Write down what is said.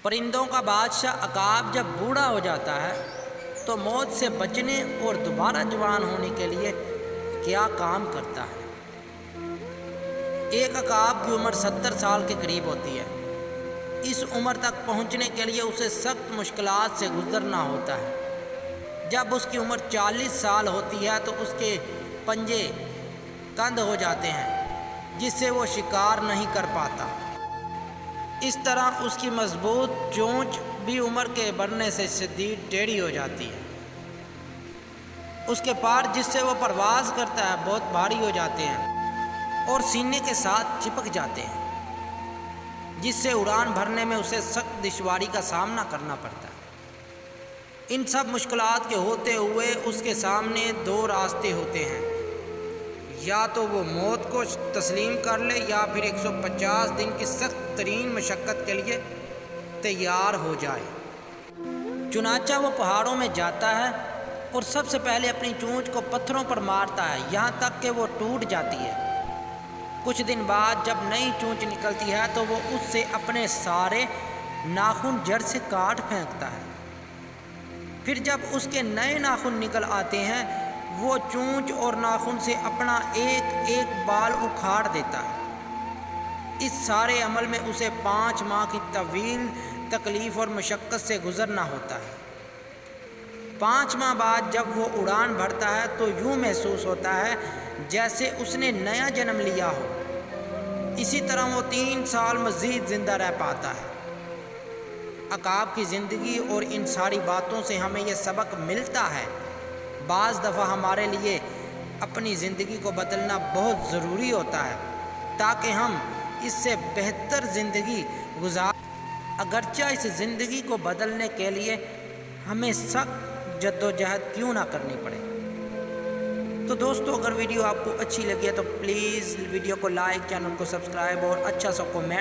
پرندوں کا بادشاہ عقاب جب بوڑھا ہو جاتا ہے تو موت سے بچنے اور دوبارہ جوان ہونے کے لیے کیا کام کرتا ہے؟ ایک عقاب کی عمر 70 سال کے قریب ہوتی ہے۔ اس عمر تک پہنچنے کے لیے اسے سخت مشکلات سے گزرنا ہوتا ہے۔ جب اس کی عمر 40 سال ہوتی ہے تو اس کے پنجے کند ہو جاتے ہیں جس سے وہ شکار نہیں کر پاتا۔ اس طرح اس کی مضبوط چونچ بھی عمر کے بڑھنے سے شدید ٹیڑھی ہو جاتی ہے۔ اس کے پار جس سے وہ پرواز کرتا ہے بہت بھاری ہو جاتے ہیں اور سینے کے ساتھ چپک جاتے ہیں جس سے اڑان بھرنے میں اسے سخت دشواری کا سامنا کرنا پڑتا ہے۔ ان سب مشکلات کے ہوتے ہوئے اس کے سامنے دو راستے ہوتے ہیں، یا تو وہ موت کو تسلیم کر لے یا پھر 150 دن کی سخت ترین مشقت کے لیے تیار ہو جائے۔ چنانچہ وہ پہاڑوں میں جاتا ہے اور سب سے پہلے اپنی چونچ کو پتھروں پر مارتا ہے یہاں تک کہ وہ ٹوٹ جاتی ہے۔ کچھ دن بعد جب نئی چونچ نکلتی ہے تو وہ اس سے اپنے سارے ناخن جڑ سے کاٹ پھینکتا ہے۔ پھر جب اس کے نئے ناخن نکل آتے ہیں وہ چونچ اور ناخن سے اپنا ایک ایک بال اکھاڑ دیتا ہے۔ اس سارے عمل میں اسے 5 ماہ کی طویل تکلیف اور مشقت سے گزرنا ہوتا ہے۔ 5 ماہ بعد جب وہ اڑان بھرتا ہے تو یوں محسوس ہوتا ہے جیسے اس نے نیا جنم لیا ہو۔ اسی طرح وہ 3 سال مزید زندہ رہ پاتا ہے۔ عقاب کی زندگی اور ان ساری باتوں سے ہمیں یہ سبق ملتا ہے، بعض دفعہ ہمارے لیے اپنی زندگی کو بدلنا بہت ضروری ہوتا ہے تاکہ ہم اس سے بہتر زندگی اگرچہ اس زندگی کو بدلنے کے لیے ہمیں سخت جدوجہد کیوں نہ کرنی پڑے۔ تو دوستو اگر ویڈیو آپ کو اچھی لگی ہے تو پلیز ویڈیو کو لائک، چینل کو سبسکرائب اور اچھا سا کمنٹ